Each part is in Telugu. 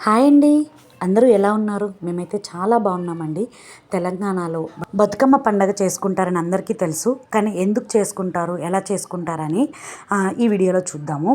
హాయ్ అండి. అందరూ ఎలా ఉన్నారు? మేమైతే చాలా బాగున్నామండి. తెలంగాణలో బతుకమ్మ పండగ చేసుకుంటారని అందరికీ తెలుసు. కానీ ఎందుకు చేసుకుంటారు, ఎలా చేసుకుంటారని ఈ వీడియోలో చూద్దాము.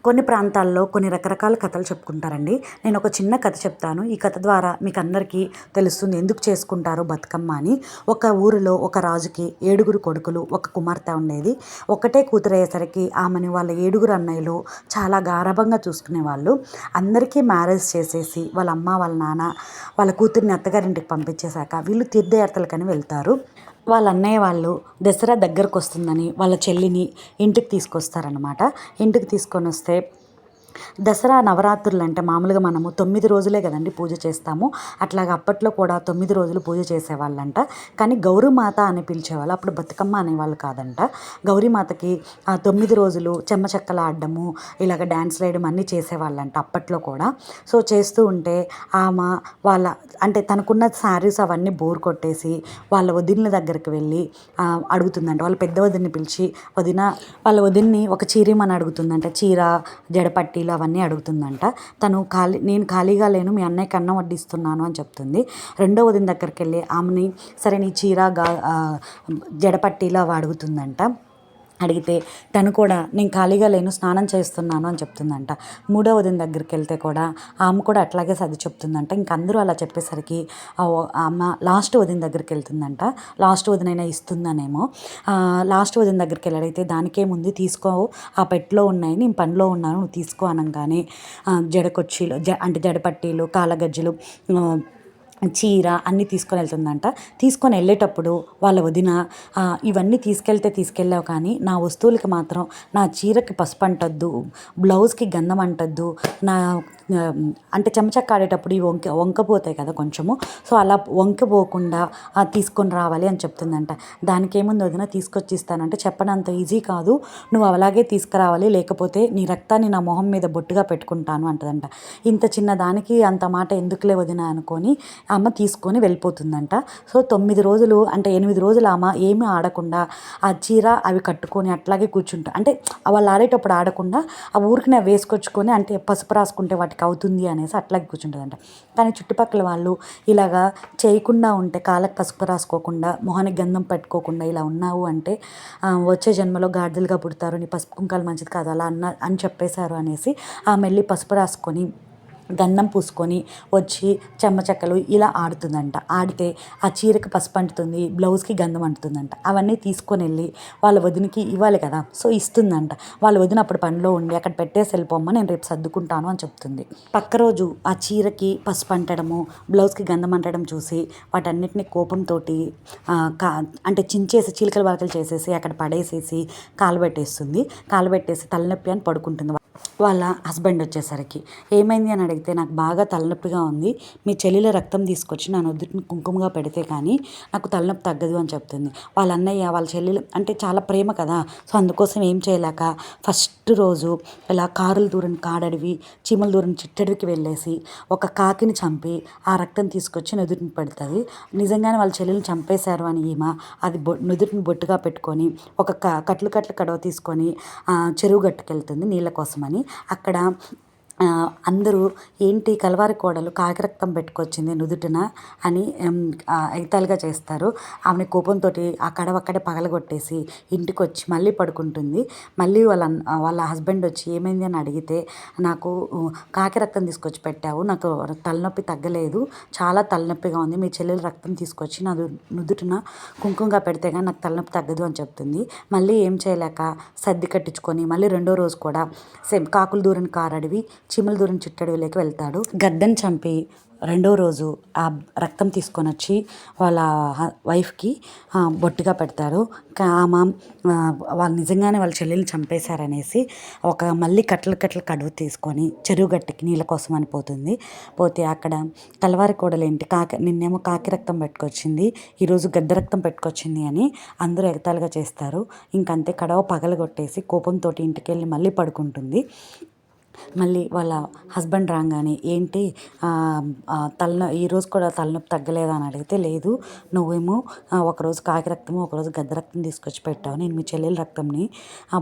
కొన్ని ప్రాంతాల్లో కొన్ని రకరకాల కథలు చెప్పుకుంటారండి. నేను ఒక చిన్న కథ చెప్తాను. ఈ కథ ద్వారా మీకు అందరికీ తెలుస్తుంది ఎందుకు చేసుకుంటారు బతుకమ్మ అని. ఒక ఊరిలో ఒక రాజుకి 7 కొడుకులు, ఒక కుమార్తె ఉండేది. ఒకటే కూతురయ్యేసరికి ఆమెని వాళ్ళ 7 అన్నయ్యలు చాలా గారాబంగా చూసుకునేవాళ్ళు. అందరికీ మ్యారేజ్ చేసేసి వాళ్ళ అమ్మ, వాళ్ళ నాన్న వాళ్ళ కూతుర్ని అత్తగారింటికి పంపించేశాక వీళ్ళు తీర్థయాత్రలకని వెళ్తారు. వాళ్ళ అన్నయ్య వాళ్ళు దసరా దగ్గరకు వస్తుందని వాళ్ళ చెల్లిని ఇంటికి తీసుకొస్తారనమాట. ఇంటికి తీసుకొని వస్తే దసరా నవరాత్రులు అంటే మామూలుగా మనము 9 రోజులే కదండి పూజ చేస్తాము. అట్లాగా అప్పట్లో కూడా 9 రోజులు పూజ చేసేవాళ్ళంట. కానీ గౌరీమాత అని పిలిచేవాళ్ళు. అప్పుడు బతుకమ్మ అనేవాళ్ళు కాదంట. గౌరీమాతకి 9 రోజులు చెమ్మచక్కలు ఆడడము, ఇలాగ డ్యాన్స్లు వేయడం అన్నీ చేసేవాళ్ళంట అప్పట్లో కూడా. సో చేస్తూ ఉంటే ఆమె వాళ్ళ అంటే తనకున్న శారీస్ అవన్నీ బోర్ కొట్టేసి వాళ్ళ వదినల దగ్గరికి వెళ్ళి అడుగుతుందంట. వాళ్ళ పెద్ద వదిన్ని పిలిచి వాళ్ళ వదిన్ని ఒక చీరమని అడుగుతుందంట. చీర, జడపట్టీలు అవన్నీ అడుగుతుందంట. నేను ఖాళీగా లేను, మీ అన్నయ్యకి అన్నం వడ్డిస్తున్నాను అని చెప్తుంది. రెండో వదిన దగ్గరికి వెళ్ళి ఆమెని సరే నీ చీర జడపట్టీలు అవి అడుగుతుందంట. అడిగితే తను కూడా నేను ఖాళీగా లేను, స్నానం చేస్తున్నాను అని చెప్తుందంట. మూడో వదిన దగ్గరికి వెళ్తే కూడా ఆమె కూడా అట్లాగే సర్ది చెప్తుందంట. ఇంక అందరూ అలా చెప్పేసరికి ఆమె లాస్ట్ వదిన దగ్గరికి వెళ్తుందంట. లాస్ట్ వదినైనా ఇస్తుందనేమో. లాస్ట్ వదిన దగ్గరికి వెళ్ళి అడిగితే దానికేముంది, తీసుకో, ఆ పెట్టులో ఉన్నాయి, నేను పనిలో ఉన్నాను, నువ్వు తీసుకో అనగానే జడకొచ్చీలు అంటే జడపట్టీలు, కాళ్ళగజ్జలు, చీర అన్నీ తీసుకొని వెళ్తుందంట. తీసుకొని వెళ్ళేటప్పుడు వాళ్ళ వదిన ఇవన్నీ తీసుకెళ్ళావు కానీ నా వస్తువులకి మాత్రం నా చీరకి పసుపు అంటద్దు, బ్లౌజ్కి గంధం అంటద్దు, నా అంటే చెమచక్క ఆడేటప్పుడు ఇవి వంకపోతాయి కదా కొంచెము, సో అలా వంకపోకుండా తీసుకొని రావాలి అని చెప్తుందంట. దానికి ఏముంది వదిన, తీసుకొచ్చి ఇస్తానంటే చెప్పనంత ఈజీ కాదు, నువ్వు అలాగే తీసుకురావాలి, లేకపోతే నీ రక్తాన్ని నా మొహం మీద బొట్టుగా పెట్టుకుంటాను అంటదంట. ఇంత చిన్న దానికి అంత మాట ఎందుకులే వదిన అనుకొని అమ్మ తీసుకొని వెళ్ళిపోతుందంట. సో 9 రోజులు అంటే 8 రోజులు ఆమె ఏమీ ఆడకుండా ఆ చీర అవి కట్టుకొని అట్లాగే కూర్చుంటా, అంటే వాళ్ళు ఆడేటప్పుడు ఆడకుండా ఆ ఊరికి వేసుకొచ్చుకొని అంటే పసుపు రాసుకుంటే వాటికి అవుతుంది అనేసి అట్లాగే కూర్చుంటుందంట. కానీ చుట్టుపక్కల వాళ్ళు ఇలాగా చేయకుండా ఉంటే, కాళ్ళకి పసుపు రాసుకోకుండా, మొహానికి గంధం పెట్టుకోకుండా ఇలా ఉన్నావు అంటే వచ్చే జన్మలో గాడిదలుగా పుడతారు, నీ పసుపు కుంకాలు మంచిది కాదు అలా అని చెప్పేశారు అనేసి ఆమె వెళ్ళి పసుపు రాసుకొని గంధం పూసుకొని వచ్చి చెమ్మచక్కలు ఇలా ఆడుతుందంట. ఆడితే ఆ చీరకి పసుపు అంటుతుంది, బ్లౌజ్కి గంధం అంటుతుందంట. అవన్నీ తీసుకొని వెళ్ళి వాళ్ళ వదినకి ఇవ్వాలి కదా, సో ఇస్తుందంట. వాళ్ళ వదిన అప్పుడు పనిలో ఉండి అక్కడ పెట్టేసి వెళ్ళిపోమ్మ, నేను రేపు సర్దుకుంటాను అని చెప్తుంది. పక్క రోజు ఆ చీరకి పసుపు అంటడము, బ్లౌజ్కి గంధం అంటడం చూసి వాటన్నిటిని కోపంతో అంటే చించేసి చీలికలు వాలకలు చేసేసి అక్కడ పడేసేసి కాలుబెట్టేసి తలనొప్పి అని పడుకుంటుంది. వాళ్ళ హస్బెండ్ వచ్చేసరికి ఏమైంది అని అడిగితే, నాకు బాగా తలనొప్పిగా ఉంది, మీ చెల్లిలో రక్తం తీసుకొచ్చి నా నుదుటిని కుంకుమగా పెడితే కానీ నాకు తలనొప్పి తగ్గదు అని చెప్తుంది. వాళ్ళ అన్నయ్య వాళ్ళ చెల్లెలు అంటే చాలా ప్రేమ కదా, సో అందుకోసం ఏం చేయలేక ఫస్ట్ రోజు ఇలా కారులు దూరని కాడడివి, చీమల దూరం చిట్టడివికి వెళ్ళేసి ఒక కాకిని చంపి ఆ రక్తం తీసుకొచ్చి నుదుటిని పెడుతుంది. నిజంగానే వాళ్ళ చెల్లెలు చంపేశారు అని ఈమె అది నుదుటిని బొట్టుగా పెట్టుకొని ఒక కట్లు కడవ తీసుకొని చెరువు గట్టుకెళ్తుంది నీళ్ళ కోసమని. అక్కడ అందరూ ఏంటి కలవారి కోడలు కాకిరక్తం పెట్టుకొచ్చింది నుదుటిన అని ఎగతాళిగా చేస్తారు. ఆమె కోపంతో ఆ కడవ అక్కడే పగలగొట్టేసి ఇంటికి వచ్చి మళ్ళీ పడుకుంటుంది. మళ్ళీ వాళ్ళ హస్బెండ్ వచ్చి ఏమైంది అని అడిగితే, నాకు కాకిరక్తం తీసుకొచ్చి పెట్టావు, నాకు తలనొప్పి తగ్గలేదు, చాలా తలనొప్పిగా ఉంది, మీ చెల్లెలు రక్తం తీసుకొచ్చి నా నుదుటిన కుంకుమగా పెడితే కానీ నాకు తలనొప్పి తగ్గదు అని చెప్తుంది. మళ్ళీ ఏం చేయలేక సర్ది కట్టించుకొని మళ్ళీ రెండో రోజు కూడా సేమ్ కాకులు దూరని కారడివి, చీమల దూరం చిట్టడవిలోకి వెళ్తాడు. గద్దెని చంపి రెండో రోజు ఆ రక్తం తీసుకొని వచ్చి వాళ్ళ వైఫ్కి బొట్టుగా పెడతారు. ఆమె వాళ్ళు నిజంగానే వాళ్ళ చెల్లెల్ని చంపేశారనేసి మళ్ళీ కట్టలు కడువు తీసుకొని చెరువు గట్టుకి నీళ్ళ కోసం అని పోతే అక్కడ కలవారి కోడలేంటి నిన్నేమో కాకి రక్తం పెట్టుకొచ్చింది, ఈరోజు గద్ద రక్తం పెట్టుకొచ్చింది అని అందరూ ఎగతాళిగా చేస్తారు. ఇంకంతే కడవ పగలగొట్టేసి కోపంతో ఇంటికి వెళ్ళి మళ్ళీ పడుకుంటుంది. మళ్ళీ వాళ్ళ హస్బెండ్ రాగానే ఏంటి ఈరోజు కూడా తలనొప్పి తగ్గలేదా అని అడిగితే, లేదు నువ్వేమో ఒకరోజు కాకి రక్తము ఒకరోజు గద్ద రక్తం తీసుకొచ్చి పెట్టావు, నేను మీ చెల్లెల రక్తంని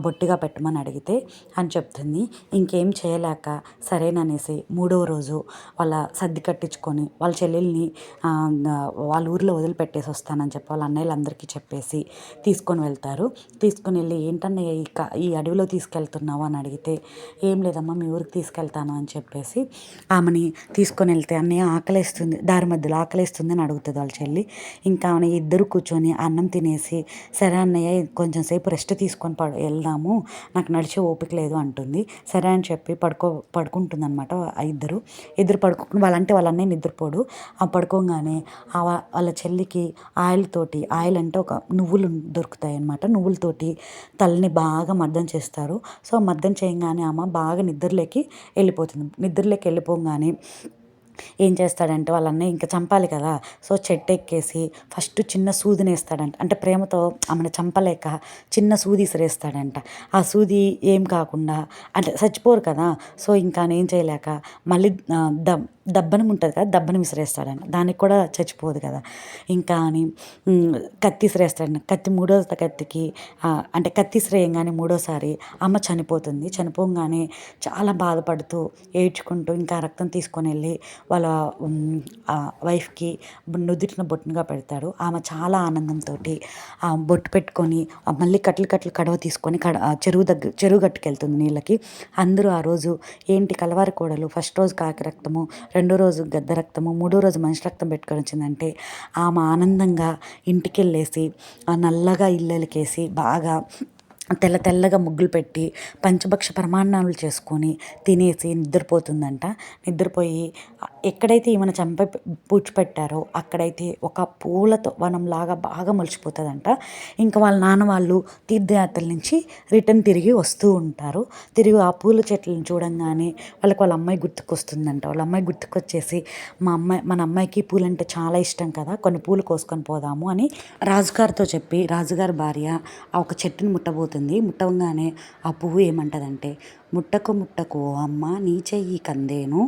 బొట్టిగా పెట్టమని అడిగితే అని చెప్తుంది. ఇంకేం చేయలేక సరేననేసి మూడవ రోజు వాళ్ళ సర్ది కట్టించుకొని వాళ్ళ చెల్లెల్ని వాళ్ళ ఊరిలో వదిలిపెట్టేసి వస్తానని చెప్పి వాళ్ళ అన్నయ్యలందరికీ చెప్పేసి తీసుకొని వెళ్తారు. తీసుకొని వెళ్ళి ఏంటన్నయ్య ఈ అడవిలో తీసుకెళ్తున్నావు అని అడిగితే, ఏం లేదమ్మా మీ ఊరికి తీసుకెళ్తాను అని చెప్పేసి ఆమెని తీసుకొని వెళ్తే, అన్నయ్య ఆకలేస్తుంది, దారి మధ్యలో ఆకలేస్తుంది అని అడుగుతుంది వాళ్ళ చెల్లి. ఇంకా ఆమె ఇద్దరు కూర్చొని అన్నం తినేసి, సరే అన్నయ్య కొంచెం సేపు రెస్ట్ తీసుకొని వెళ్దాము, నాకు నడిచే ఓపిక లేదు అంటుంది. సరే అని చెప్పి పడుకుంటుంది అనమాట. ఇద్దరు పడుకుని వాళ్ళ అన్నయ్య నిద్రపోడు. ఆ పడుకోగానే వాళ్ళ చెల్లికి ఆయిల్ అంటే ఒక నువ్వులు దొరుకుతాయి అన్నమాట. నువ్వులతోటి తలని బాగా మర్దన చేస్తారు. సో మర్దన చేయగానే ఆమె బాగా నిద్రలోకి వెళ్ళిపోగానే ఏం చేస్తాడంటే వాళ్ళ అన్నయ్య ఇంకా చంపాలి కదా, సో చెట్టు ఎక్కేసి ఫస్ట్ చిన్న సూదిని వేస్తాడంట. అంటే ప్రేమతో ఆమెను చంపలేక చిన్న సూది ఇసిరేస్తాడంట. ఆ సూది ఏం కాకుండా, అంటే చచ్చిపోరు కదా, సో ఇంకా ఏం చేయలేక మళ్ళీ దబ్బనం ఉంటుంది కదా, దబ్బనం విసిరేస్తాడంట. దానికి కూడా చచ్చిపోదు కదా. ఇంకా అని కత్తి విసిరేస్తాడంట. మూడో కత్తికి అంటే కత్తి విసిరేయంగానే మూడోసారి అమ్మ చనిపోతుంది. చనిపోగానే చాలా బాధపడుతూ ఏడ్చుకుంటూ ఇంకా రక్తం తీసుకొని వెళ్ళి వాళ్ళ వైఫ్కి నుదిటిన బొట్టుగా పెడతాడు. ఆమె చాలా ఆనందంతో బొట్టు పెట్టుకొని మళ్ళీ కట్లు కడవ తీసుకొని చెరువు గట్టుకెళ్తుంది నీళ్ళకి. అందరూ ఆ రోజు ఏంటి కలవారి కోడలు ఫస్ట్ రోజు కాకి రక్తము, రెండో రోజు గద్ద రక్తము, మూడో రోజు మనిషి రక్తం పెట్టుకొని వచ్చిందంటే ఆమె ఆనందంగా ఇంటికి వెళ్ళేసి నల్లగా ఇళ్ళకేసి బాగా తెల్లగా ముగ్గులు పెట్టి పంచభక్ష పరమాన్నాలు చేసుకొని తినేసి నిద్రపోతుందంట. నిద్రపోయి ఎక్కడైతే ఈమెను పూడ్చిపెట్టారో అక్కడైతే ఒక పూలతో వనంలాగా బాగా మొలిచిపోతుందంట. ఇంకా వాళ్ళ నాన్న వాళ్ళు తీర్థయాత్రల నుంచి రిటర్న్ తిరిగి వస్తూ ఉంటారు. తిరిగి ఆ పూల చెట్లను చూడంగానే వాళ్ళ అమ్మాయి గుర్తుకొస్తుందంట. వాళ్ళ అమ్మాయి గుర్తుకొచ్చేసి మన అమ్మాయికి పూలు అంటే చాలా ఇష్టం కదా, కొన్ని పూలు కోసుకొని పోదాము అని రాజుగారితో చెప్పి, రాజుగారి భార్య ఒక చెట్టుని ముట్టవంగానే ఆ పువ్వు ఏమంటదంటే, ముట్టకు ఓ అమ్మ నీ చెయ్యి కందేను,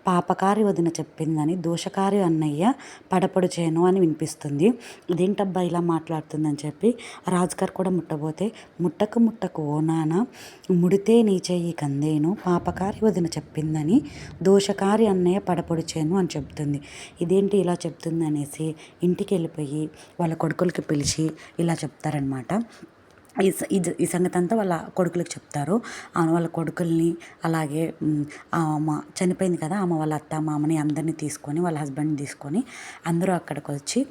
పాపకారి వదిన చెప్పిందని దోషకారి అన్నయ్య పడపడుచేను అని వినిపిస్తుంది. ఇదేంటబ్బా ఇలా మాట్లాడుతుందని చెప్పి రాజుగారు కూడా ముట్టబోతే, ముట్టకు ఓ నాన్న ముడితే నీ చెయ్యి కందేను, పాపకారి వదిన చెప్పిందని దోషకారి అన్నయ్య పడపొడిచేను అని చెప్తుంది. ఇదేంటి ఇలా చెప్తుంది అనేసి ఇంటికి వెళ్ళిపోయి వాళ్ళ కొడుకులకి పిలిచి ఇలా చెప్తారనమాట. ఈ సంగతి అంతా వాళ్ళ కొడుకులకు చెప్తారు. వాళ్ళ కొడుకుల్ని అలాగే ఆమె చనిపోయింది కదా, ఆమె వాళ్ళ అత్త మామని అందరినీ తీసుకొని వాళ్ళ హస్బెండ్ని తీసుకొని అందరూ అక్కడికి వచ్చి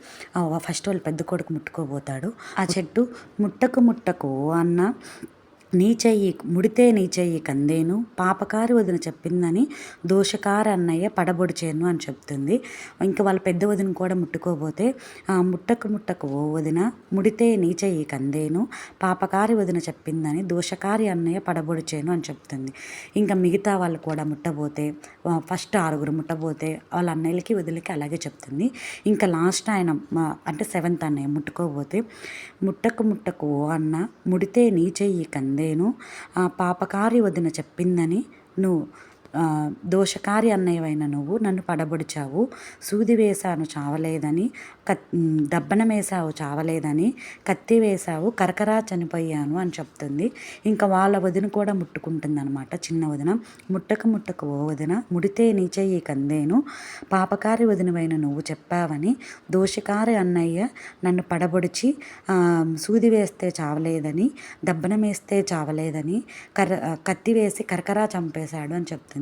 ఫస్ట్ వాళ్ళ పెద్ద కొడుకు ముట్టుకోబోతాడు. ఆ చెట్టు ముట్టకు అన్న ముడితే నీ చెయ్యి కందేను, పాపకారి వదిన చెప్పిందని దోషకారి అన్నయ్య పడబొడిచేను అని చెప్తుంది. ఇంకా వాళ్ళ పెద్ద వదిన కూడా ముట్టుకోబోతే, ముట్టకు ఓ వదిన ముడితే నీ చెయ్యి కందేను, పాపకారి వదిన చెప్పిందని దోషకారి అన్నయ్య పడబొడిచేను అని చెప్తుంది. ఇంకా మిగతా వాళ్ళు కూడా ముట్టబోతే, ఫస్ట్ 6 ముట్టబోతే వాళ్ళ అన్నయ్యలకి వదిలికి అలాగే చెప్తుంది. ఇంకా లాస్ట్ ఆయన అంటే 7th అన్నయ్య ముట్టుకోబోతే, ముట్టకు ఓ అన్న ముడితే నీ చెయ్యి కందేను, పాపకారి వదిన చెప్పిందని నువ్వు దోషకారి అన్నయ్యవైన నువ్వు నన్ను పడబొడిచావు, సూది వేశాను చావలేదని, దబ్బనం వేసావు చావలేదని, కత్తి వేసావు కరకరా చనిపోయాను అని చెప్తుంది. ఇంకా వాళ్ళ వదిన కూడా ముట్టుకుంటుంది అనమాట, చిన్న వదిన. ముట్టకు ఓ వదిన ముడితే నీ చెయ్యి కందేను, పాపకారి వదినవైన నువ్వు చెప్పావని దోషకారి అన్నయ్య నన్ను పడబొడిచి సూది వేస్తే చావలేదని, దబ్బనం వేస్తే చావలేదని, కత్తి వేసి కరకరా చంపేశాడు అని చెప్తుంది.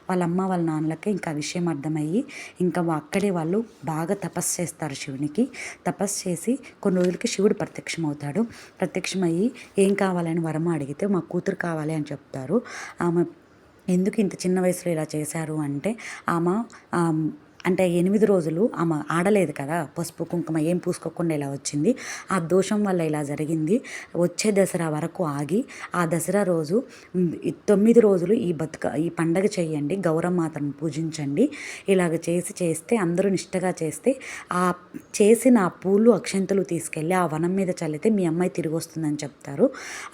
వాళ్ళ అమ్మ వాళ్ళ నాన్నలకి ఇంకా విషయం అర్థమయ్యి ఇంకా అక్కడే వాళ్ళు బాగా తపస్సు చేస్తారు శివునికి. తపస్సు చేసి కొన్ని రోజులకి శివుడు ప్రత్యక్షమవుతాడు. ప్రత్యక్షమయ్యి ఏం కావాలని వరం అడిగితే మా కూతురు కావాలి అని చెప్తారు. ఆమె ఎందుకు ఇంత చిన్న వయసులో ఇలా చేశారు అంటే, ఆమె అంటే 8 రోజులు ఆమె ఆడలేదు కదా, పసుపు కుంకుమ ఏం పూసుకోకుండా ఇలా వచ్చింది. ఆ దోషం వల్ల ఇలా జరిగింది. వచ్చే దసరా వరకు ఆగి ఆ దసరా రోజు 9 రోజులు ఈ పండగ చేయండి, గౌరమ్మమాతను పూజించండి. ఇలాగ చేస్తే అందరూ నిష్టగా చేస్తే ఆ చేసిన ఆ పూలు అక్షంతలు తీసుకెళ్ళి ఆ వనం మీద చల్లితే మీ అమ్మాయి తిరిగి వస్తుందని చెప్తారు.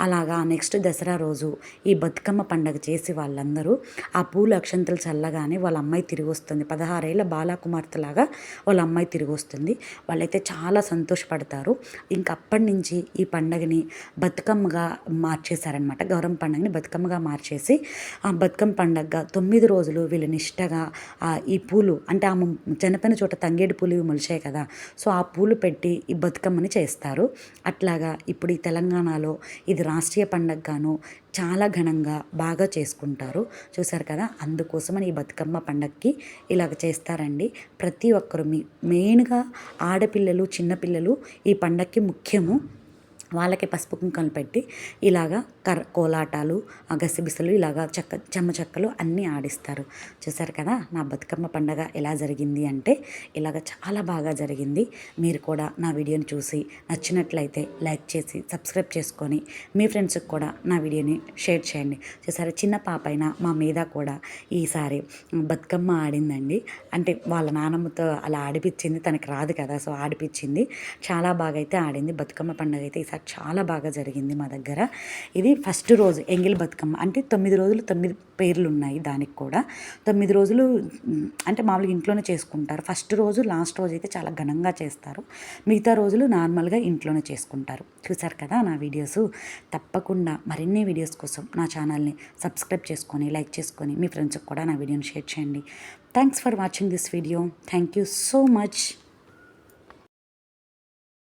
అలాగా నెక్స్ట్ దసరా రోజు ఈ బతుకమ్మ పండగ చేసి వాళ్ళందరూ ఆ పూలు అక్షంతలు చల్లగానే వాళ్ళ అమ్మాయి తిరిగి వస్తుంది. 16 ఏళ్ళ బాలకుమార్తెలాగా వాళ్ళ అమ్మాయి తిరిగి వస్తుంది. వాళ్ళైతే చాలా సంతోషపడతారు. ఇంక అప్పటి నుంచి ఈ పండగని బతుకమ్మగా మార్చేశారనమాట. గౌరమ్మ పండుగని బతుకమ్మగా మార్చేసి ఆ బతుకమ్మ పండగగా 9 రోజులు వీళ్ళు నిష్టగా ఈ పూలు అంటే ఆమె చనిపోయిన చోట తంగేడు పూలు మొలిచాయి కదా, సో ఆ పూలు పెట్టి ఈ బతుకమ్మని చేస్తారు. అట్లాగా ఇప్పుడు ఈ తెలంగాణలో ఇది రాష్ట్రీయ పండగగాను చాలా ఘనంగా బాగా చేసుకుంటారు. చూసారు కదా, అందుకోసమని ఈ బతుకమ్మ పండగకి ఇలాగ చేస్తారండి. ప్రతి ఒక్కరు మెయిన్గా ఆడపిల్లలు చిన్నపిల్లలు ఈ పండగకి ముఖ్యము. వాళ్ళకి పసుపు కుంకాలు పెట్టి ఇలాగా కోలాటాలు గసిబిసలు ఇలాగా చెమ్మ చెక్కలు అన్నీ ఆడిస్తారు. చూసారు కదా నా బతుకమ్మ పండగ ఎలా జరిగింది అంటే ఇలాగ చాలా బాగా జరిగింది. మీరు కూడా నా వీడియోని చూసి నచ్చినట్లయితే లైక్ చేసి సబ్స్క్రైబ్ చేసుకొని మీ ఫ్రెండ్స్కి కూడా నా వీడియోని షేర్ చేయండి. చూసారు చిన్న పాప అయినా మా మీద కూడా ఈసారి బతుకమ్మ ఆడిందండి. అంటే వాళ్ళ నాన్నమ్మతో అలా ఆడిపించింది, తనకి రాదు కదా, సో ఆడిపించింది. చాలా బాగా అయితే ఆడింది. బతుకమ్మ పండుగ అయితే ఈసారి చాలా బాగా జరిగింది మా దగ్గర. ఇది ఫస్ట్ రోజు ఎంగిల్ బతుకమ్మ అంటే 9 రోజులు 9 పేర్లు ఉన్నాయి దానికి కూడా. 9 రోజులు అంటే మామూలుగా ఇంట్లోనే చేసుకుంటారు. ఫస్ట్ రోజు లాస్ట్ రోజు అయితే చాలా ఘనంగా చేస్తారు. మిగతా రోజులు నార్మల్గా ఇంట్లోనే చేసుకుంటారు. చూసారు కదా నా వీడియోస్. తప్పకుండా మరిన్ని వీడియోస్ కోసం నా ఛానల్ని సబ్స్క్రైబ్ చేసుకొని లైక్ చేసుకొని మీ ఫ్రెండ్స్కి కూడా నా వీడియోని షేర్ చేయండి. Thanks for watching this video. Thank you so much.